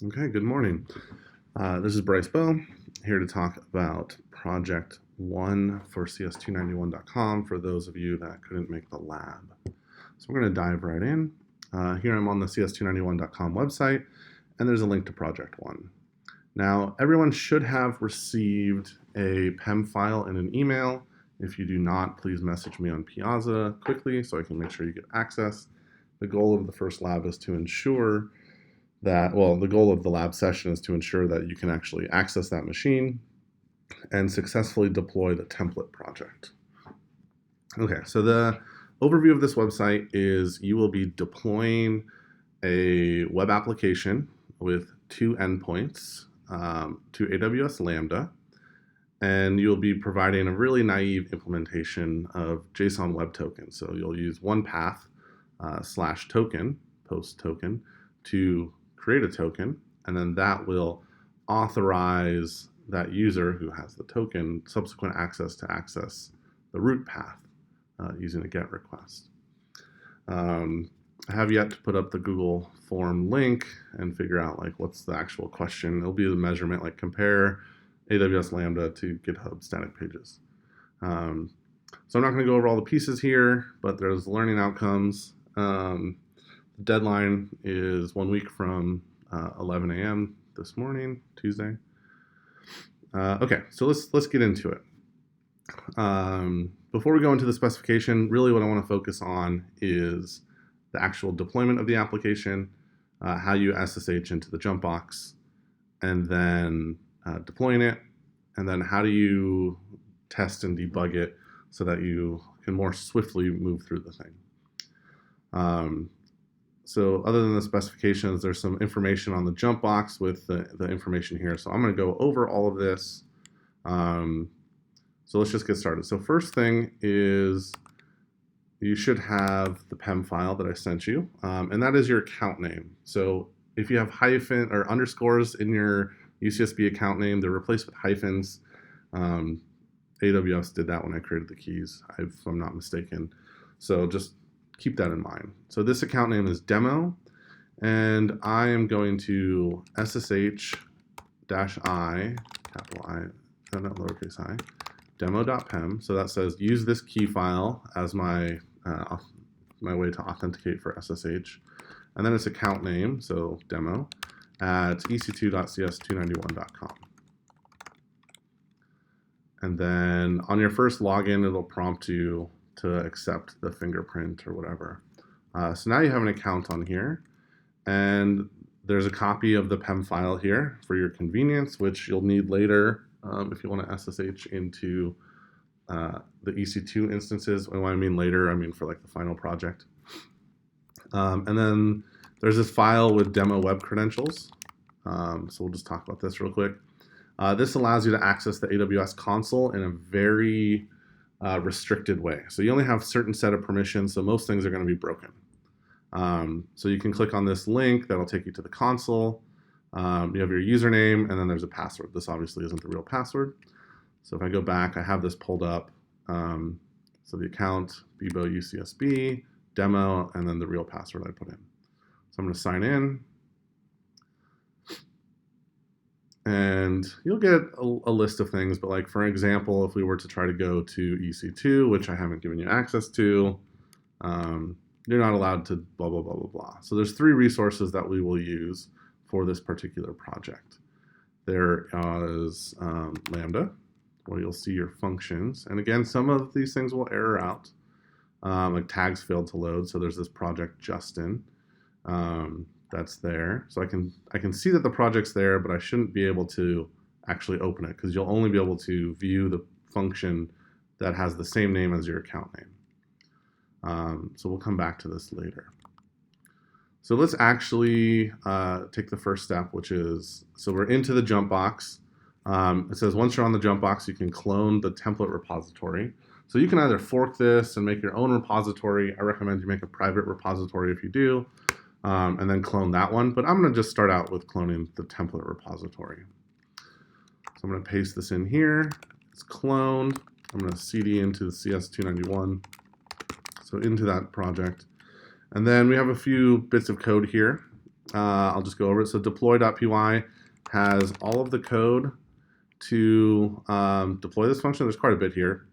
Okay, good morning. This is Bryce Bowe, here to talk about Project 1 for CS291.com for those of you that couldn't make the lab. So we're going to dive right in. Here I'm on the CS291.com website, and there's a link to Project 1. Now, everyone should have received a PEM file in an email. If you do not, please message me on Piazza quickly so I can make sure you get access. The goal of the first lab is to ensure the goal of the lab session is to ensure that you can actually access that machine and successfully deploy the template project. Okay, so the overview of this website is you will be deploying a web application with two endpoints to AWS Lambda, and you'll be providing a really naive implementation of JSON Web Token. So you'll use one path / token, post token, to create a token, and then that will authorize that user who has the token subsequent access to access the root path using a GET request. I have yet to put up the Google form link and figure out like what's the actual question. It'll be the measurement, like compare AWS Lambda to GitHub static pages. So I'm not going to go over all the pieces here, but there's learning outcomes. The deadline is 1 week from 11 a.m. this morning, Tuesday. Okay, so let's get into it. Before we go into the specification, really what I want to focus on is the actual deployment of the application, how you SSH into the jump box, and then deploying it, and then how do you test and debug it so that you can more swiftly move through the thing. So other than the specifications, there's some information on the jump box with the information here. So I'm going to go over all of this. So let's just get started. So first thing is you should have the PEM file that I sent you, and that is your account name. So if you have hyphen or underscores in your UCSB account name, they're replaced with hyphens. AWS did that when I created the keys, if I'm not mistaken. So just keep that in mind. So this account name is demo, and I am going to SSH-I, capital I, not lowercase I, demo.pem. So that says use this key file as my way to authenticate for SSH. And then it's account name, so demo, at ec2.cs291.com. And then on your first login, it'll prompt you to accept the fingerprint or whatever. So now you have an account on here, and there's a copy of the PEM file here for your convenience, which you'll need later if you want to SSH into the EC2 instances. And when I mean later, I mean for like the final project. And then there's this file with demo web credentials. So we'll just talk about this real quick. This allows you to access the AWS console in a very restricted way. So you only have a certain set of permissions, so most things are going to be broken. So you can click on this link that'll take you to the console. You have your username, and then there's a password. This obviously isn't the real password. So if I go back, I have this pulled up. So the account, Bibo UCSB, demo, and then the real password I put in. So I'm going to sign in. And you'll get a list of things, but like for example, if we were to try to go to EC2, which I haven't given you access to, you're not allowed to blah, blah, blah, blah, blah. So there's 3 resources that we will use for this particular project. There is Lambda, where you'll see your functions. And again, some of these things will error out, like tags failed to load. So there's this project Justin. That's there. So I can see that the project's there, but I shouldn't be able to actually open it because you'll only be able to view the function that has the same name as your account name. So we'll come back to this later. So let's actually take the first step, which is, so we're into the jump box. It says once you're on the jump box, you can clone the template repository. So you can either fork this and make your own repository. I recommend you make a private repository if you do. And then clone that one. But I'm going to just start out with cloning the template repository. So I'm going to paste this in here. It's cloned. I'm going to CD into the CS291, so into that project. And then we have a few bits of code here. I'll just go over it. So deploy.py has all of the code to deploy this function. There's quite a bit here,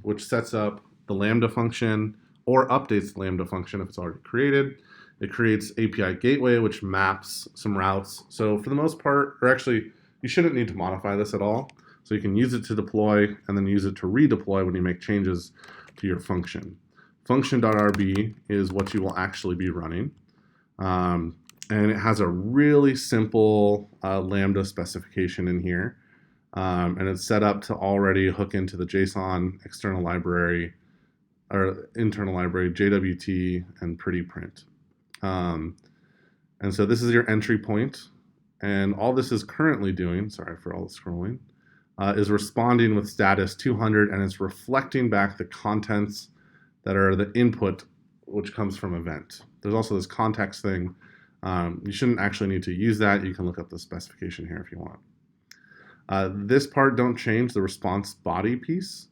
which sets up the Lambda function or updates the Lambda function if it's already created. It creates API gateway, which maps some routes. So for the most part, or actually, you shouldn't need to modify this at all. So you can use it to deploy and then use it to redeploy when you make changes to your function. Function.rb is what you will actually be running. And it has a really simple Lambda specification in here. And it's set up to already hook into the JSON external library or internal library, JWT, and pretty print. And so this is your entry point. And all this is currently doing, sorry for all the scrolling, is responding with status 200, and it's reflecting back the contents that are the input, which comes from event. There's also this context thing. You shouldn't actually need to use that. You can look up the specification here if you want. This part, don't change the response body piece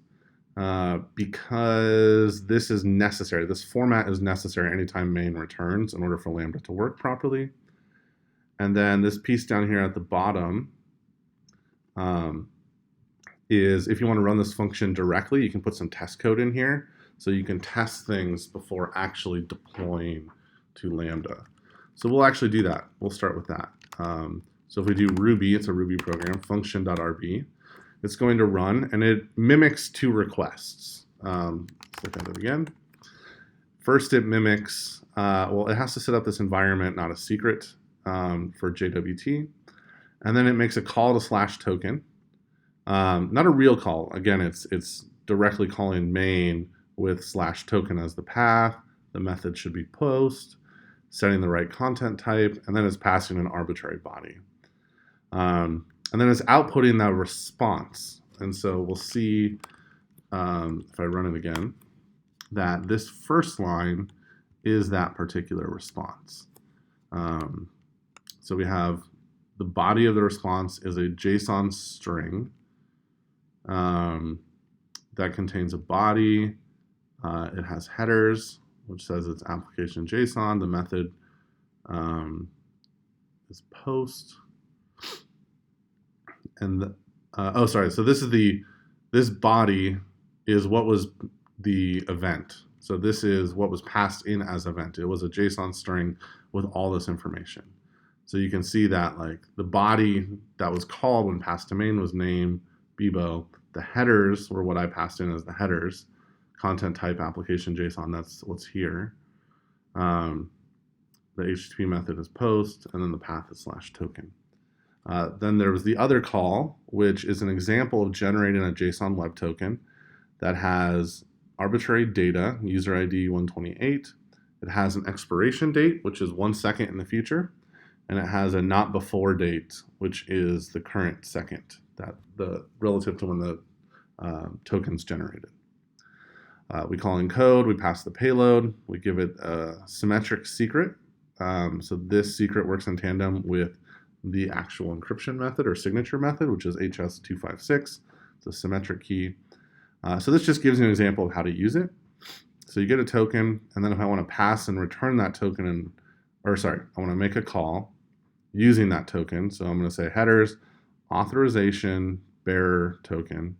because this is necessary. This format is necessary anytime main returns in order for Lambda to work properly. And then this piece down here at the bottom is if you want to run this function directly, you can put some test code in here so you can test things before actually deploying to Lambda. So we'll actually do that. We'll start with that. So if we do Ruby, it's a Ruby program, function.rb, it's going to run, and it mimics two requests. Let's look at it again. First, it mimics, well, it has to set up this environment, not a secret, for JWT. And then it makes a call to /token. Not a real call. Again, it's directly calling main with /token as the path. The method should be post, setting the right content type, and then it's passing an arbitrary body. And then it's outputting that response. And so we'll see, if I run it again, that this first line is that particular response. So we have the body of the response is a JSON string that contains a body. It has headers, which says it's application JSON. The method is post. And so this body is what was the event. So this is what was passed in as event. It was a JSON string with all this information. So you can see that like the body that was called when passed to main was name, Bebo. The headers were what I passed in as the headers. Content type application JSON, that's what's here. The HTTP method is post, and then the path is /token. Then there was the other call, which is an example of generating a JSON web token that has arbitrary data, user ID 128. It has an expiration date, which is 1 second in the future, and it has a not before date, which is the current second, relative to when the token's generated. We call in code, we pass the payload, we give it a symmetric secret. So this secret works in tandem with the actual encryption method or signature method, which is HS256. It's a symmetric key. So this just gives you an example of how to use it. So you get a token, and then if I want to pass and return that token, I want to make a call using that token. So I'm going to say headers, authorization, bearer token,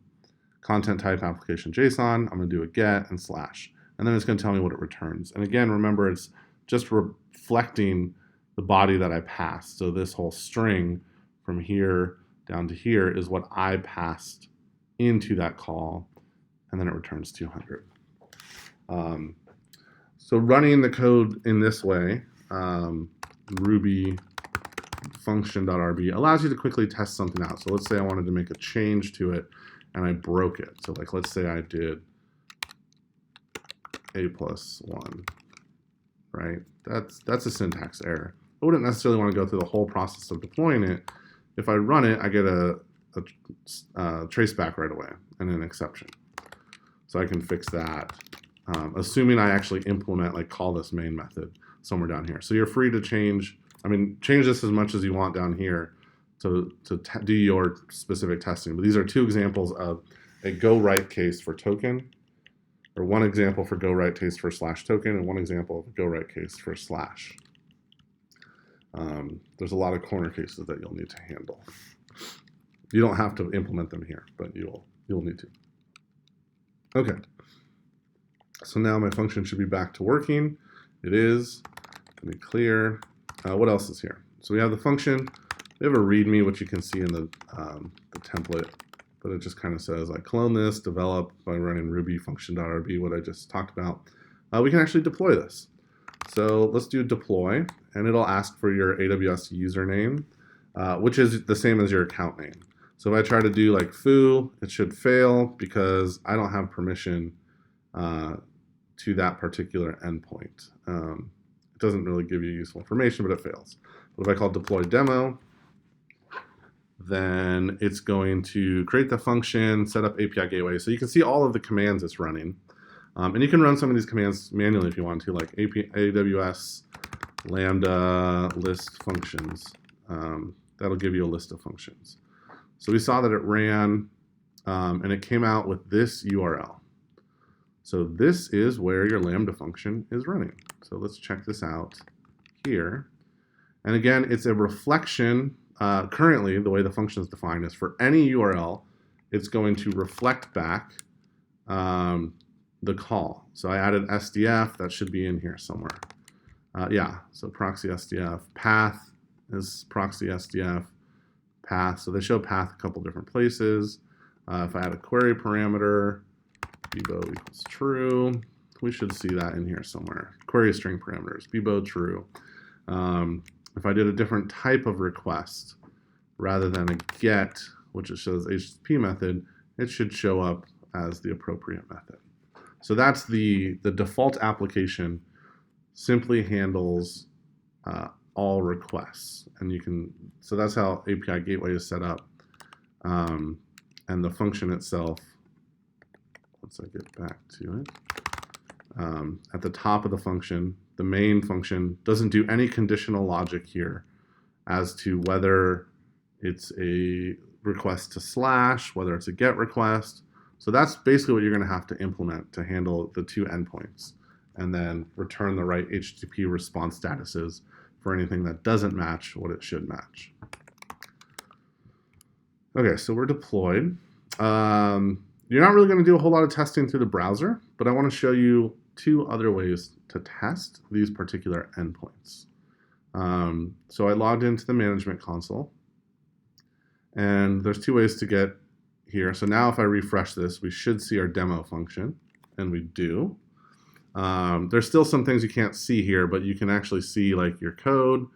content type application JSON. I'm going to do a get and /, and then it's going to tell me what it returns. And again, remember, it's just reflecting the body that I passed. So this whole string from here down to here is what I passed into that call, and then it returns 200. So running the code in this way, Ruby function.rb allows you to quickly test something out. So let's say I wanted to make a change to it and I broke it. So like, let's say I did a+1, right? That's a syntax error. I wouldn't necessarily want to go through the whole process of deploying it. If I run it, I get a traceback right away and an exception. So I can fix that, assuming I actually implement, like call this main method somewhere down here. So you're free to change this as much as you want down here to do your specific testing. But these are two examples of a go write case for token, or one example for go write case for /token, and one example of a go write case for /. There's a lot of corner cases that you'll need to handle. You don't have to implement them here, but you'll need to. Okay, so now my function should be back to working. It is. Let me clear. What else is here? So we have the function. We have a README, which you can see in the template, but it just kind of says I clone this, develop by running ruby function.rb, what I just talked about. We can actually deploy this. So let's do deploy, and it'll ask for your AWS username, which is the same as your account name. So if I try to do like foo, it should fail because I don't have permission to that particular endpoint. It doesn't really give you useful information, but it fails. But if I call deploy demo, then it's going to create the function, set up API gateway. So you can see all of the commands it's running. And you can run some of these commands manually if you want to, like AWS lambda list functions. That'll give you a list of functions. So we saw that it ran, and it came out with this URL. So this is where your lambda function is running. So let's check this out here. And again, it's a reflection. Currently, the way the function is defined is for any URL, it's going to reflect back the call. So I added SDF, that should be in here somewhere. Yeah, so proxy SDF, path is proxy SDF, path. So they show path a couple different places. If I add a query parameter, bbo equals true, we should see that in here somewhere. Query string parameters, bbo true. If I did a different type of request rather than a get, which it shows HTTP method, it should show up as the appropriate method. So that's the default application simply handles all requests, and you can. So that's how API gateway is set up, and the function itself. Once I get back to it, at the top of the function, the main function doesn't do any conditional logic here as to whether it's a request to slash, whether it's a get request. So that's basically what you're going to have to implement to handle the two endpoints, and then return the right HTTP response statuses for anything that doesn't match what it should match. Okay, so we're deployed. You're not really going to do a whole lot of testing through the browser, but I want to show you two other ways to test these particular endpoints. So I logged into the management console, and there's two ways to get here. So now if I refresh this, we should see our demo function, and we do. There's still some things you can't see here, but you can actually see like your code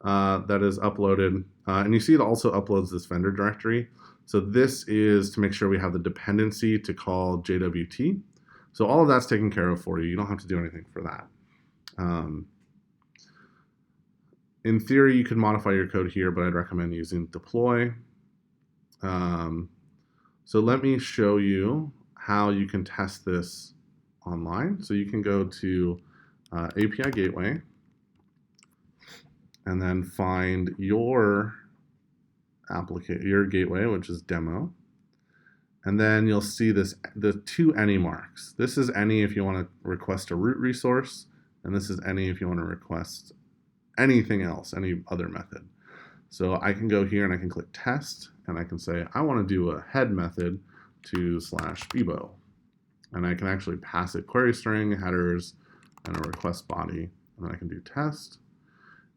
that is uploaded, and you see it also uploads this vendor directory. So this is to make sure we have the dependency to call JWT. So all of that's taken care of for you. You don't have to do anything for that. In theory, you could modify your code here, but I'd recommend using deploy. So let me show you how you can test this online. So you can go to API Gateway and then find your gateway, which is demo. And then you'll see the two any marks. This is any if you want to request a root resource, and this is any if you want to request anything else, any other method. So I can go here and I can click test, and I can say I want to do a head method to /bbo. And I can actually pass it query string, headers, and a request body. And then I can do test,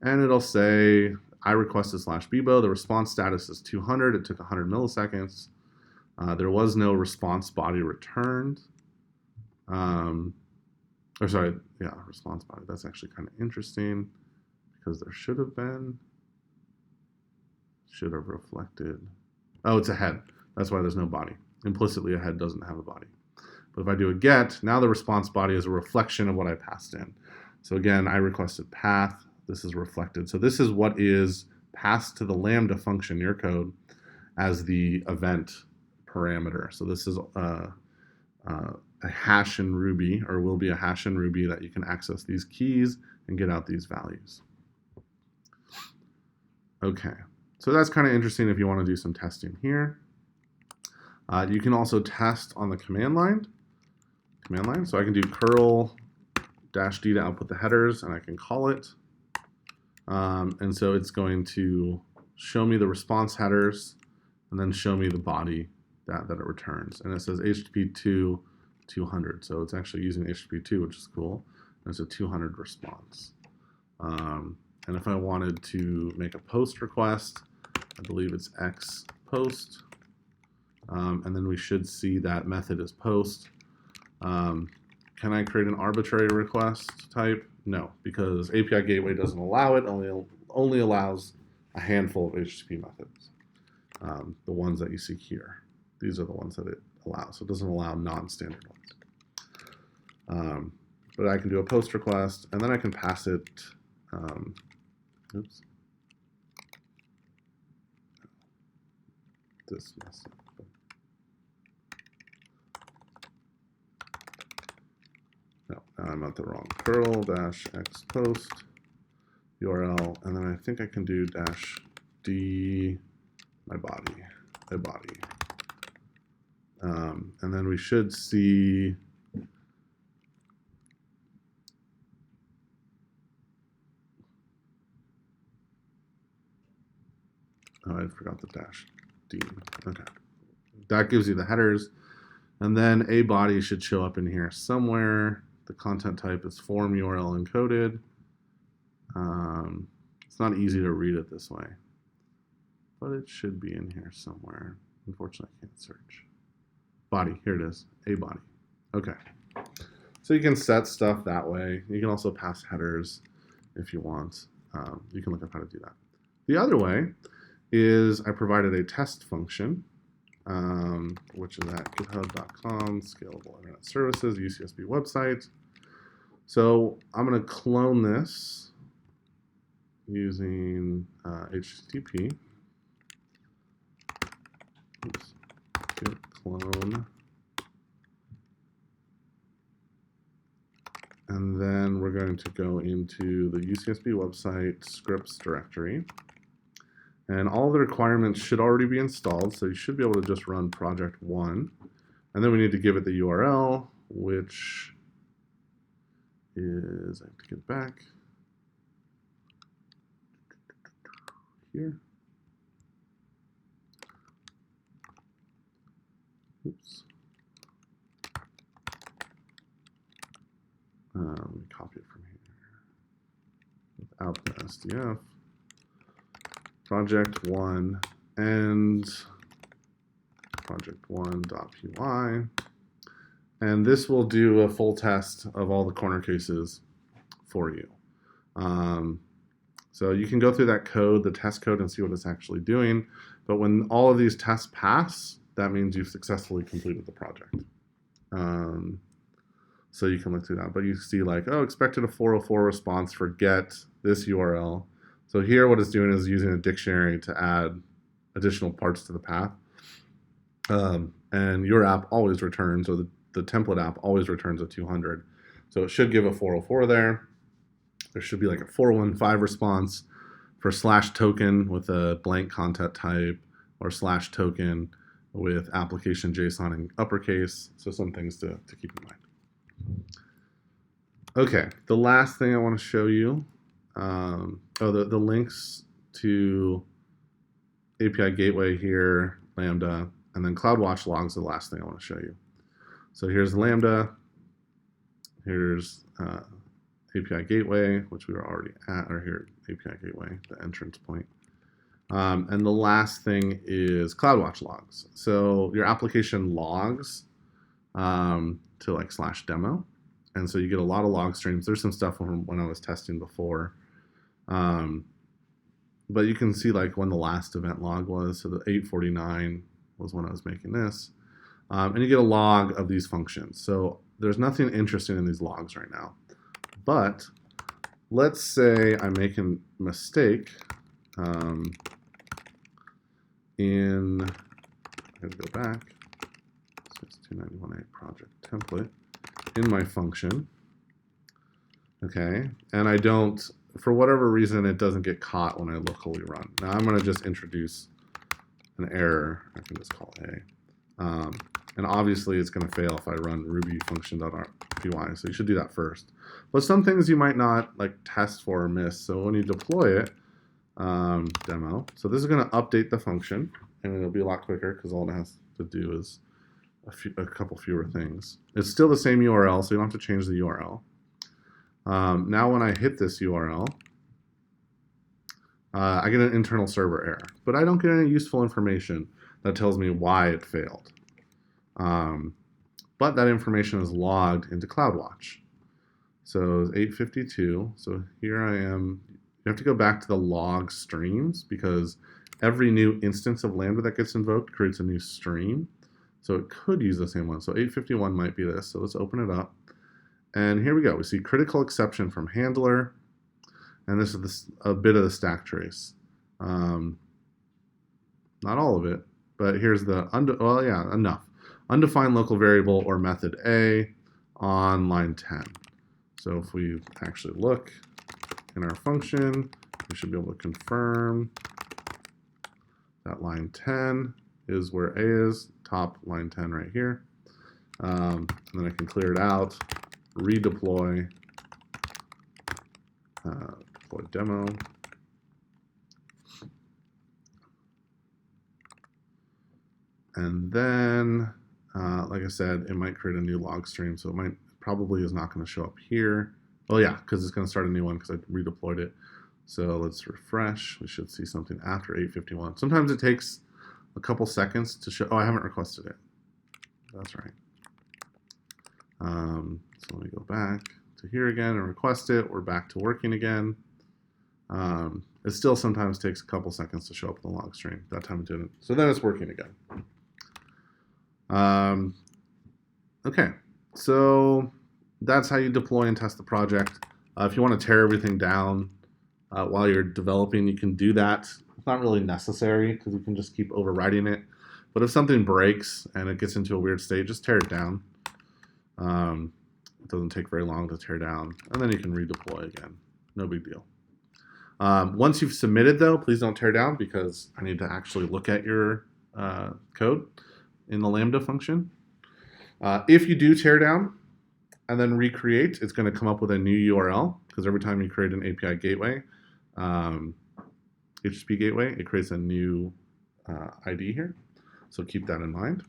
and it'll say I requested /bbo. The response status is 200. It took 100 milliseconds. There was no response body returned. Response body. That's actually kind of interesting because there should have been. Should have reflected. Oh, it's a head. That's why there's no body. Implicitly, a head doesn't have a body. But if I do a get, now the response body is a reflection of what I passed in. So again, I requested path. This is reflected. So this is what is passed to the Lambda function, your code, as the event parameter. So this is a hash in Ruby, or will be a hash in Ruby that you can access these keys and get out these values. Okay, so that's kind of interesting if you want to do some testing here. You can also test on the command line. So I can do curl -d to output the headers, and I can call it. And so it's going to show me the response headers and then show me the body that it returns. And it says HTTP2 200. So it's actually using HTTP2, which is cool. And it's a 200 response. And if I wanted to make a post request, I believe it's X post. And then we should see that method is post. Can I create an arbitrary request type? No, because API Gateway doesn't allow it, only allows a handful of HTTP methods. The ones that you see here. These are the ones that it allows. So it doesn't allow non-standard ones. But I can do a post request, and then I can pass it, oops. This message. No, I'm at the wrong. Curl -x post URL, and then I think I can do -d my body. And then we should see oh, I forgot the -d. Okay. That gives you the headers. And then a body should show up in here somewhere. The content type is form URL encoded. It's not easy to read it this way, but it should be in here somewhere. Unfortunately, I can't search. Body, here it is, a body. Okay. So you can set stuff that way. You can also pass headers if you want. You can look up how to do that. The other way is I provided a test function, which is at github.com, scalable internet services, UCSB website. So I'm going to clone this using HTTP. Oops. Git clone. And then we're going to go into the UCSB website scripts directory. And all the requirements should already be installed, so you should be able to just run project1. And then we need to give it the URL, which is, I have to get back here. Oops. Let me copy it from here. Without the SDF. Project1 and project1.py. And this will do a full test of all the corner cases for you. So you can go through that code, the test code, and see what it's actually doing. But when all of these tests pass, that means you've successfully completed the project. So you can look through that. But you see like, oh, expected a 404 response for get this URL. So here what it's doing is using a dictionary to add additional parts to the path. And your app always returns, or the template app always returns a 200. So it should give a 404 there. There should be like a 415 response for /token with a blank content type, or /token with application JSON in uppercase. So some things to keep in mind. Okay, the last thing I want to show you, the links to API Gateway here, Lambda, and then CloudWatch logs are the last thing I want to show you. So here's Lambda, here's API Gateway, which we were already at, or here, API Gateway, the entrance point. And the last thing is CloudWatch logs. So your application logs to like /demo. And so you get a lot of log streams. There's some stuff from when I was testing before. But you can see like when the last event log was. So the 849 was when I was making this. And you get a log of these functions. So there's nothing interesting in these logs right now. But let's say I make a mistake I have to go back. CS291A project template in my function. Okay, and I don't, for whatever reason, it doesn't get caught when I locally run. Now I'm going to just introduce an error. I can just call A. And obviously it's going to fail if I run ruby function.py, so you should do that first. But some things you might not like test for or miss. So when you deploy it, demo, so this is going to update the function, and it'll be a lot quicker because all it has to do is a couple fewer things. It's still the same URL, so you don't have to change the URL. Now when I hit this URL, I get an internal server error, but I don't get any useful information that tells me why it failed. But that information is logged into CloudWatch. So it's 8:52. So here I am. You have to go back to the log streams because every new instance of Lambda that gets invoked creates a new stream. So it could use the same one. So 8:51 might be this. So let's open it up. And here we go. We see critical exception from handler. And this is a bit of the stack trace. Not all of it, but here's the, well, yeah, enough. Undefined local variable or method A on line 10. So if we actually look in our function, we should be able to confirm that line 10 is where A is, top line 10 right here. And then I can clear it out, redeploy, deploy demo. And then, like I said, it might create a new log stream, so it probably is not going to show up here. Oh yeah, because it's going to start a new one because I redeployed it. So let's refresh. We should see something after 8:51. Sometimes it takes a couple seconds to show. Oh, I haven't requested it. That's right. So let me go back to here again and request it. We're back to working again. It still sometimes takes a couple seconds to show up in the log stream. That time it didn't. So then it's working again. Okay, so that's how you deploy and test the project. If you want to tear everything down while you're developing, you can do that. It's not really necessary because you can just keep overwriting it. But if something breaks and it gets into a weird state, just tear it down. It doesn't take very long to tear down, and then you can redeploy again. No big deal. Once you've submitted, though, please don't tear down because I need to actually look at your code in the Lambda function. If you do tear down and then recreate, it's going to come up with a new URL because every time you create an API gateway, HTTP gateway, it creates a new ID here. So keep that in mind.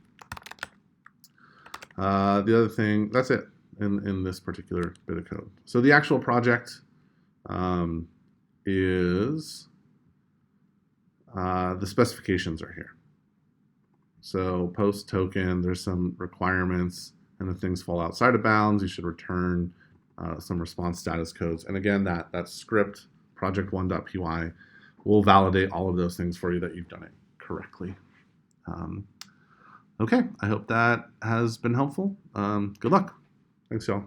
The other thing, that's it in this particular bit of code. So the actual project is the specifications are here. So post token, there's some requirements, and if things fall outside of bounds, you should return some response status codes. And again, that script, project1.py, will validate all of those things for you that you've done it correctly. Okay, I hope that has been helpful. Good luck. Thanks, y'all.